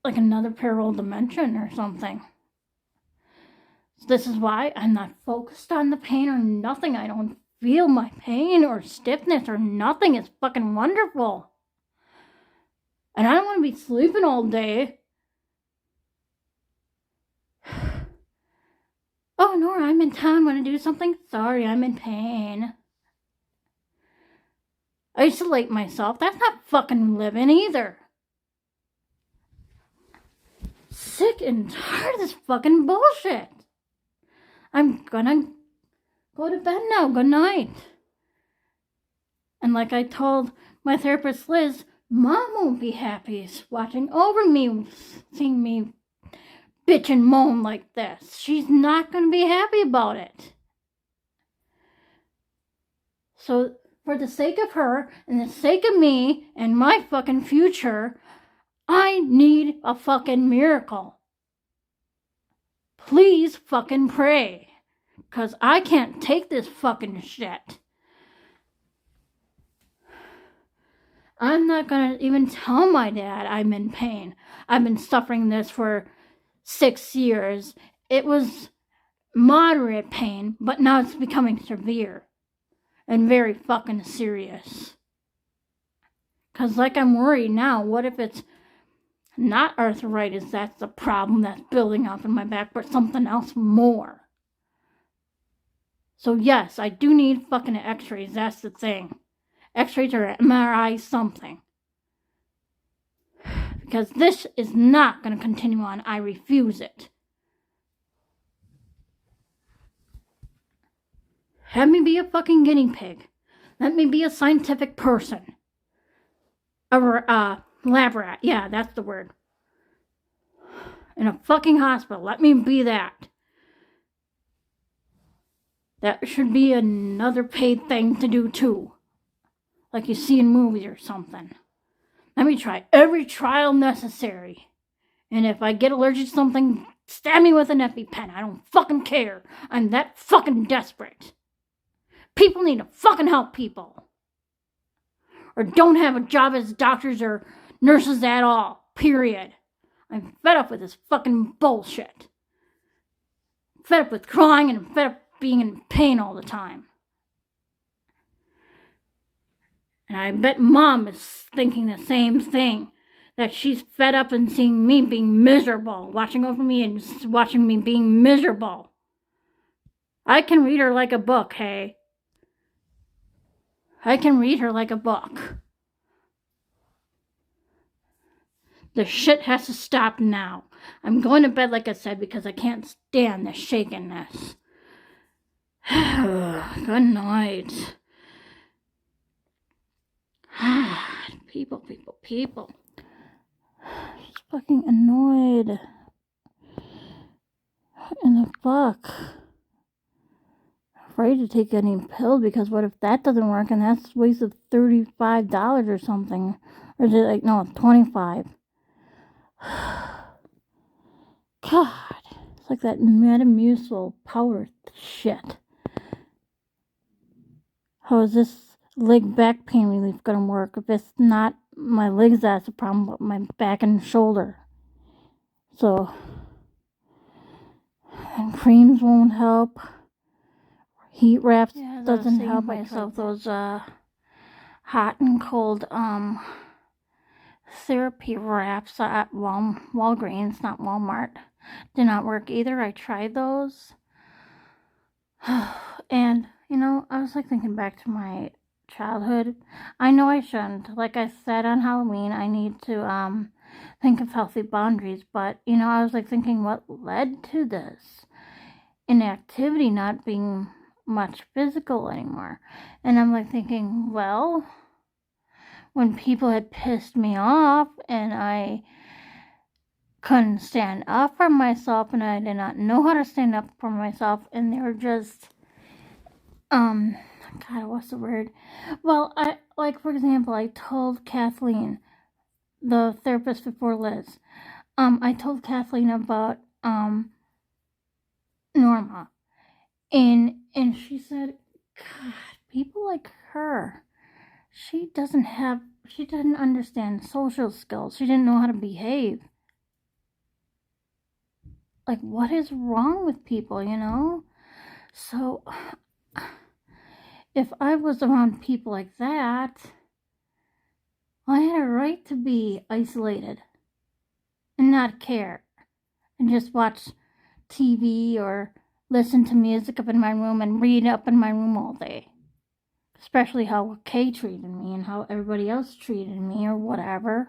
Like another parallel dimension or something. So this is why I'm not focused on the pain or nothing. I don't feel my pain or stiffness or nothing. It's fucking wonderful. And I don't want to be sleeping all day. Oh, Nora, I'm in town. Want to do something? Sorry, I'm in pain. Isolate myself. That's not fucking living either. Sick and tired of this fucking bullshit. I'm gonna go to bed now. Good night. And like I told my therapist Liz, Mom won't be happy watching over me, seeing me bitch and moan like this. She's not gonna be happy about it. So for the sake of her and the sake of me and my fucking future, I need a fucking miracle. Please fucking pray. 'Cause I can't take this fucking shit. I'm not gonna even tell my dad I'm in pain. I've been suffering this for 6 years. It was moderate pain, but now it's becoming severe. And very fucking serious. 'Cause like I'm worried now, what if it's not arthritis that's the problem that's building up in my back, but something else more? So yes, I do need fucking x-rays, that's the thing. X-rays or MRI something. Because this is not going to continue on. I refuse it. Have me be a fucking guinea pig. Let me be a scientific person. A lab rat. Yeah, that's the word. In a fucking hospital. Let me be that. That should be another paid thing to do too. Like you see in movies or something. Let me try every trial necessary. And if I get allergic to something, stab me with an EpiPen. I don't fucking care. I'm that fucking desperate. People need to fucking help people. Or don't have a job as doctors or nurses at all. Period. I'm fed up with this fucking bullshit. I'm fed up with crying and I'm fed up being in pain all the time. And I bet Mom is thinking the same thing. that she's fed up and seeing me being miserable, watching over me and watching me being miserable. I can read her like a book, hey? I can read her like a book. The shit has to stop now. I'm going to bed, like I said, because I can't stand the shakiness. Good night. People. Just fucking annoyed. What in the fuck? Afraid to take any pill because what if that doesn't work and that's a waste of $35 or something? Or is it like, no, $25. God, it's like that Metamucil powder shit. How is this leg back pain relief gonna work if it's not my legs that's the problem, but my back and shoulder? So, and creams won't help. Heat wraps doesn't help. Myself those hot and cold therapy wraps at Walgreens, not Walmart. Did not work either. I tried those. And, you know, I was like thinking back to my childhood. I know I shouldn't. Like I said on Halloween, I need to think of healthy boundaries. But, you know, I was like thinking what led to this inactivity not being much physical anymore. And I'm like thinking, well, when people had pissed me off and I couldn't stand up for myself and I did not know how to stand up for myself and they were just God, what's the word? Well, I like, for example, I told Kathleen, the therapist before Liz, I told Kathleen about Norma, and she said, God, people like her, she didn't understand social skills. She didn't know how to behave. Like, what is wrong with people, you know? So, if I was around people like that, I had a right to be isolated and not care and just watch TV or listen to music up in my room and read up in my room all day. Especially how Kay treated me and how everybody else treated me or whatever.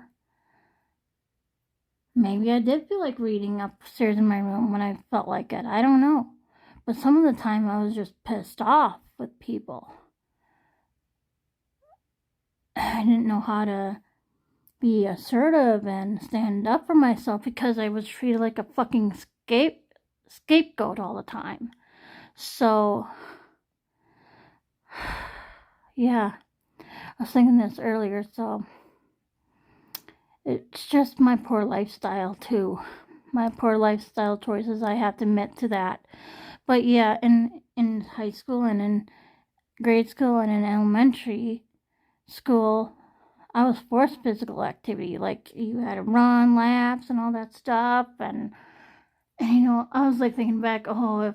Maybe I did feel like reading upstairs in my room when I felt like it. I don't know. But some of the time I was just pissed off with people. I didn't know how to be assertive and stand up for myself because I was treated like a fucking scapegoat all the time. So, yeah, I was thinking this earlier, so it's just my poor lifestyle too. My poor lifestyle choices, I have to admit to that. But yeah, in high school and in grade school and in elementary school, I was forced physical activity. Like, you had to run laps and all that stuff. And you know, I was like thinking back, oh,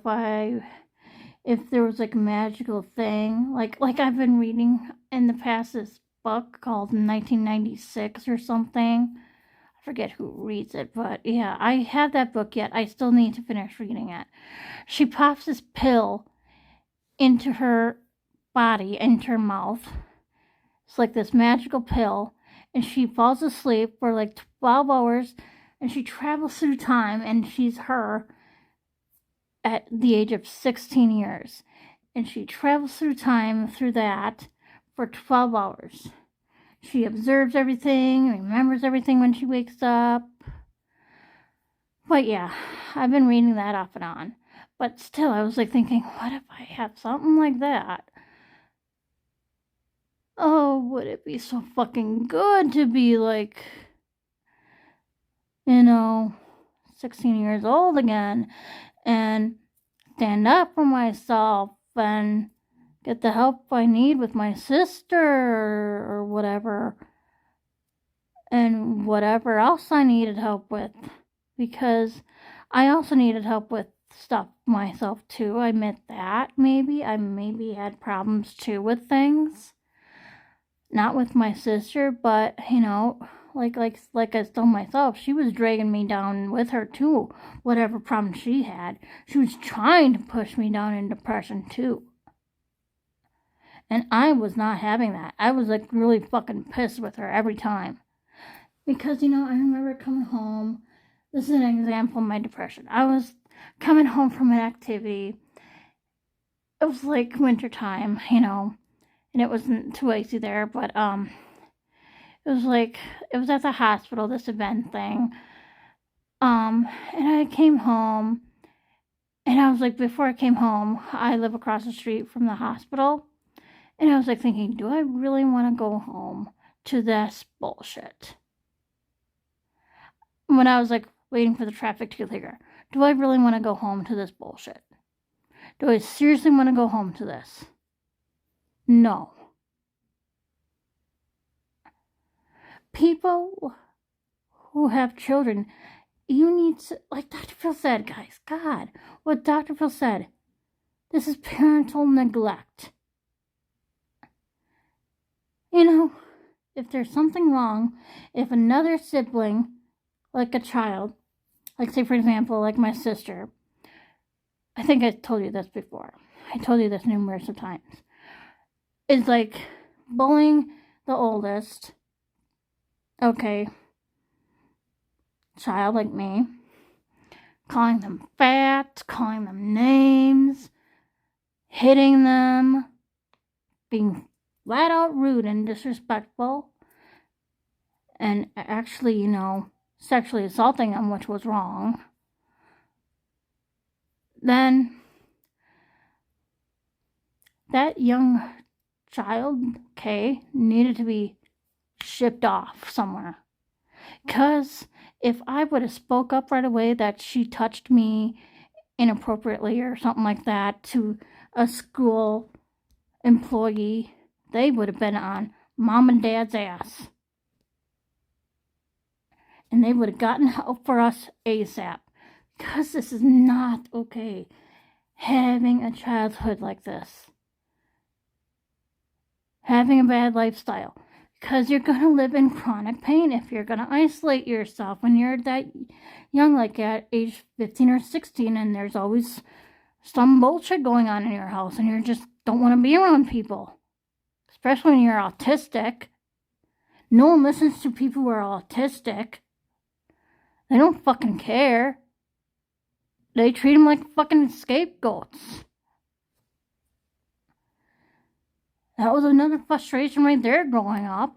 if there was like a magical thing, like I've been reading in the past this book called 1996 or something. I forget who reads it, but yeah, I have that book yet. I still need to finish reading it. She pops this pill into her body, into her mouth. It's like this magical pill, and she falls asleep for like 12 hours, and she travels through time, and she's her at the age of 16 years. And she travels through time through that for 12 hours. She observes everything, remembers everything when she wakes up. But yeah, I've been reading that off and on. But still, I was like thinking, what if I had something like that? Oh, would it be so fucking good to be like, you know, 16 years old again and stand up for myself and get the help I need with my sister or whatever, and whatever else I needed help with, because I also needed help with stuff myself too. I admit that. I maybe had problems too with things. Not with my sister, but, you know, like I told myself, she was dragging me down with her too. Whatever problem she had, she was trying to push me down in depression too. And I was not having that. I was like really fucking pissed with her every time. Because, I remember coming home. This is an example of my depression. I was coming home from an activity. It was like winter time, and it wasn't too icy there, but it was at the hospital, this event thing. And I came home, and I was like, before I came home, I live across the street from the hospital. And I was like thinking, do I really want to go home to this bullshit? When I was like waiting for the traffic to clear, do I really want to go home to this bullshit? Do I seriously want to go home to this? No. People who have children, you need to, like Dr. Phil said, guys, God, what Dr. Phil said, this is parental neglect. If there's something wrong, if another sibling, like a child, like say for example, like my sister, I think I told you this before. I told you this numerous of times. Is like bullying the oldest, okay, child like me, calling them fat, calling them names, hitting them, being flat out rude and disrespectful, and actually, sexually assaulting them, which was wrong. Then that young child, Kay, needed to be shipped off somewhere. Because if I would have spoke up right away that she touched me inappropriately or something like that to a school employee, they would have been on mom and dad's ass. And they would have gotten help for us ASAP. Because this is not okay. Having a childhood like this. Having a bad lifestyle. Because you're going to live in chronic pain if you're going to isolate yourself when you're that young, like at age 15 or 16, and there's always some bullshit going on in your house, and you just don't want to be around people. Especially when you're autistic. No one listens to people who are autistic. They don't fucking care. They treat them like fucking scapegoats. That was another frustration right there growing up.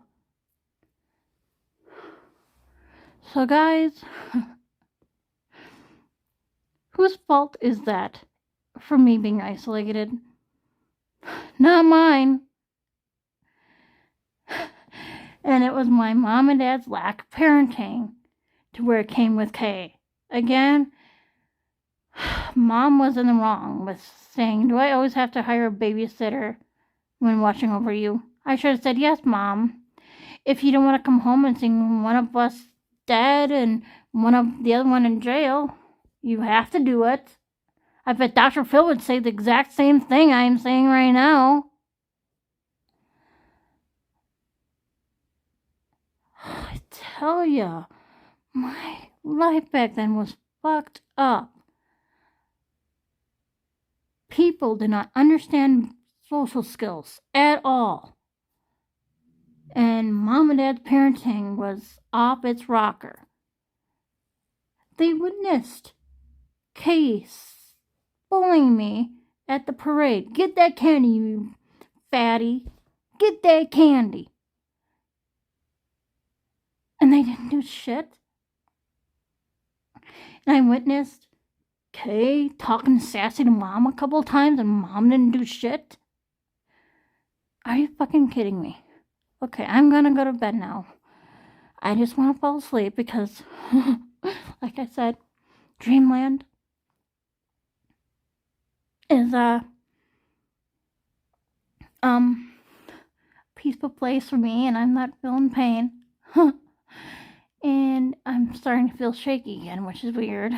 So guys, whose fault is that for me being isolated? Not mine. And it was my mom and dad's lack of parenting to where it came with Kay. Again, mom was in the wrong with saying, do I always have to hire a babysitter when watching over you? I should have said, yes, Mom. If you don't want to come home and see one of us dead and the other one in jail, you have to do it. I bet Dr. Phil would say the exact same thing I am saying right now. I tell ya, my life back then was fucked up. People did not understand social skills at all. And mom and dad's parenting was off its rocker. They witnessed Case bullying me at the parade. Get that candy, you fatty. Get that candy. And they didn't do shit. And I witnessed Kay talking sassy to mom a couple of times and mom didn't do shit. Are you fucking kidding me? Okay, I'm gonna go to bed now. I just want to fall asleep because, like I said, Dreamland is a peaceful place for me, and I'm not feeling pain. And I'm starting to feel shaky again, which is weird.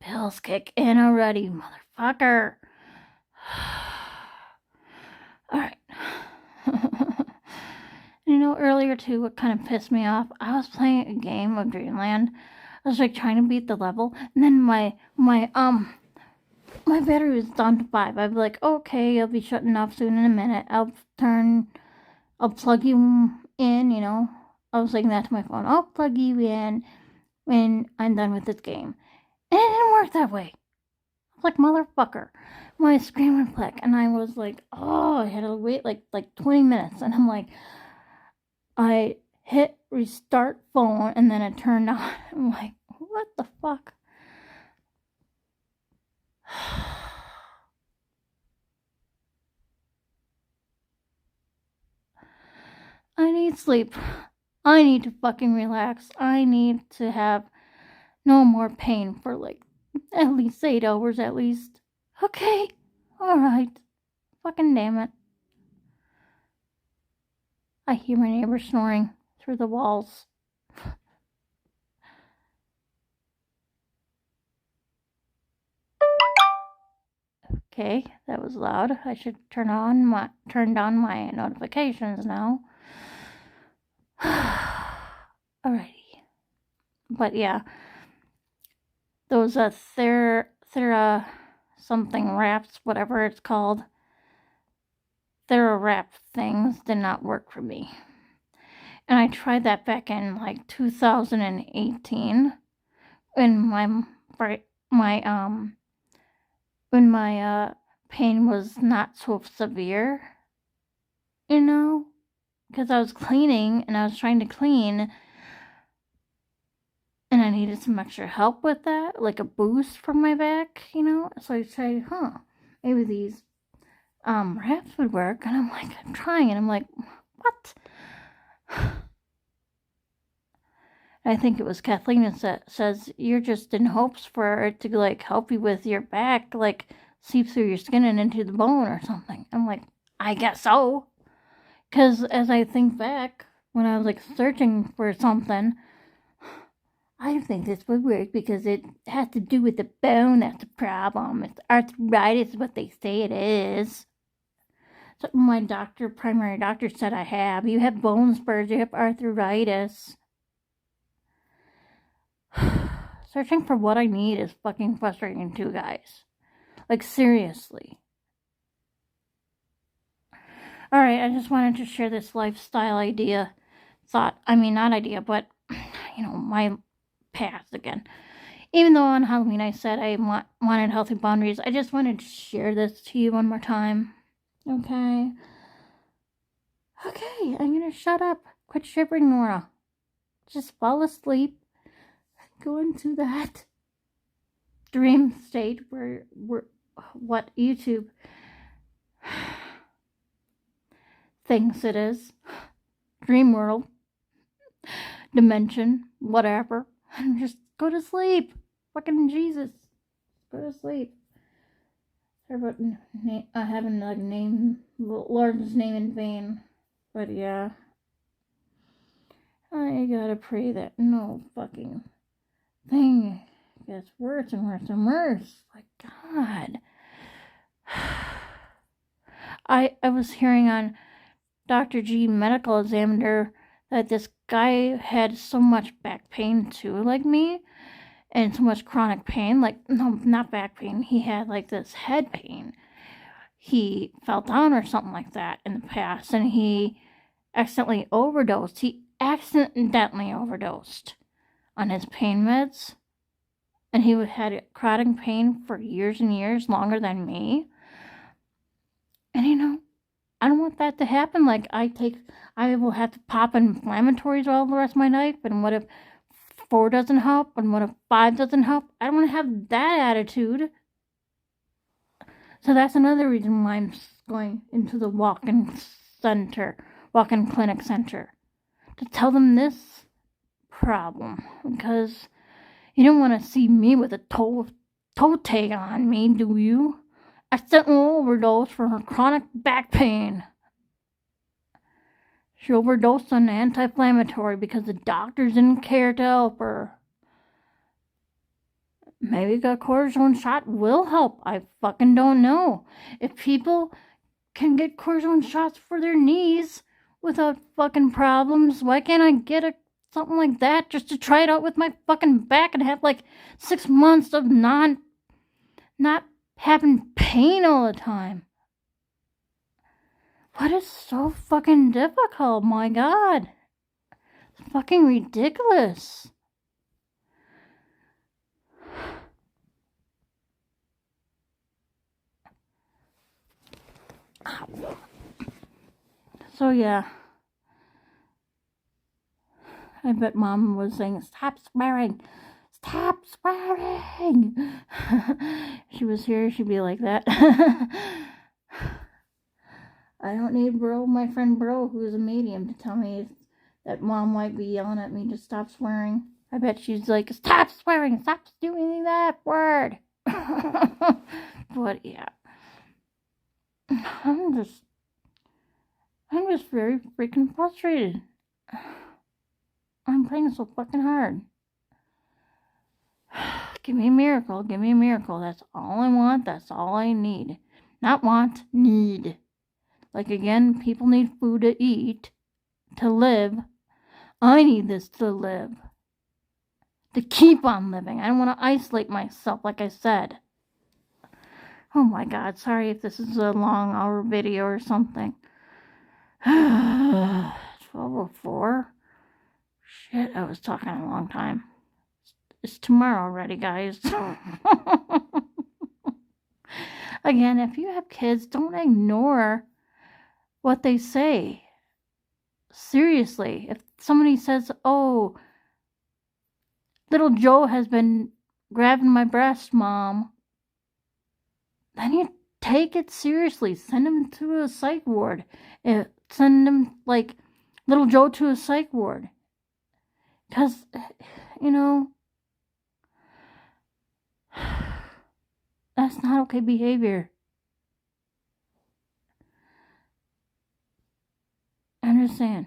Pills kick in already, motherfucker. Alright. You know, earlier too, what kind of pissed me off, I was playing a game of Dreamland. I was like trying to beat the level, and then my battery was down to 5. I'd be like, okay, I'll be shutting off soon in a minute. I'll plug you in, you know. I was saying that to my phone. I'll plug you in when I'm done with this game. And it didn't work that way. I was like, motherfucker. My screen went black, and I was like, oh, I had to wait like 20 minutes. And I'm like, I hit restart phone, and then it turned on. I'm like, what the fuck? I need sleep. I need to fucking relax. I need to have no more pain for like at least 8 hours at least. Okay. Alright. Fucking damn it. I hear my neighbor snoring through the walls. Okay, that was loud. I should turned on my notifications now. Alrighty. But yeah, those Thera something wraps, whatever it's called, Thera things did not work for me. And I tried that back in like 2018 when my pain was not so severe, you know, because I was cleaning and I was trying to clean and I needed some extra help with that, like a boost for my back, you know. So I tried, maybe these wraps would work. And I'm like, I'm trying, and I'm like, what? I think it was Kathleen that says you're just in hopes for it to like help you with your back, like seep through your skin and into the bone or something. I'm like, I guess so. Because as I think back, when I was like searching for something, I think this would work because it has to do with the bone. That's the problem. It's arthritis, what they say it is. So my primary doctor said I have. You have bone spurs, you have arthritis. Searching for what I need is fucking frustrating too, guys. Like, seriously. Alright, I just wanted to share this lifestyle not idea, but, you know, my past again. Even though on Halloween I said I wanted healthy boundaries, I just wanted to share this to you one more time. Okay? Okay, I'm gonna shut up. Quit shivering, Nora. Just fall asleep. Go into that dream state where what YouTube thinks it is. Dream world. Dimension. Whatever. And just go to sleep. Fucking Jesus. Go to sleep. Sorry about having the Lord's name in vain. But yeah. I gotta pray that no fucking thing gets worse and worse and worse. My God. I was hearing on Dr. G Medical Examiner that this guy had so much back pain too, like me, and so much chronic pain. Like, no, not back pain. He had like this head pain. He fell down or something like that in the past, and he accidentally overdosed. He accidentally overdosed on his pain meds, and he had chronic pain for years and years, longer than me. And you know, I don't want that to happen. Like, I will have to pop inflammatories all the rest of my life, and what if 4 doesn't help, and what if 5 doesn't help? I don't want to have that attitude. So that's another reason why I'm going into the walk-in clinic center, to tell them this problem, because you don't want to see me with a toe tag on me, do you? Accidental overdose for her chronic back pain. She overdosed on anti-inflammatory because the doctors didn't care to help her. Maybe a cortisone shot will help. I fucking don't know. If people can get cortisone shots for their knees, without fucking problems. Why can't I get something like that just to try it out with my fucking back and have like 6 months of not having pain all the time? What is so fucking difficult? My God. It's fucking ridiculous. So yeah, I bet Mom was saying, stop swearing, stop swearing. If she was here, she'd be like that. I don't need my friend Bro, who's a medium, to tell me that Mom might be yelling at me to stop swearing. I bet she's like, stop swearing, stop doing that word. But yeah, I'm just very freaking frustrated. I'm playing so fucking hard. Give me a miracle. Give me a miracle. That's all I want. That's all I need. Not want, need. Like, again, people need food to eat, to live. I need this to live. To keep on living. I don't want to isolate myself, like I said. Oh my God. Sorry if this is a long hour video or something. 12:04? Shit, I was talking a long time. It's tomorrow already, guys. Again, if you have kids, don't ignore what they say. Seriously, if somebody says, oh, little Joe has been grabbing my breast, Mom, then you take it seriously. Send him to a psych ward. Send him, like, little Joe to a psych ward. Because, you know, that's not okay behavior. I'm just saying.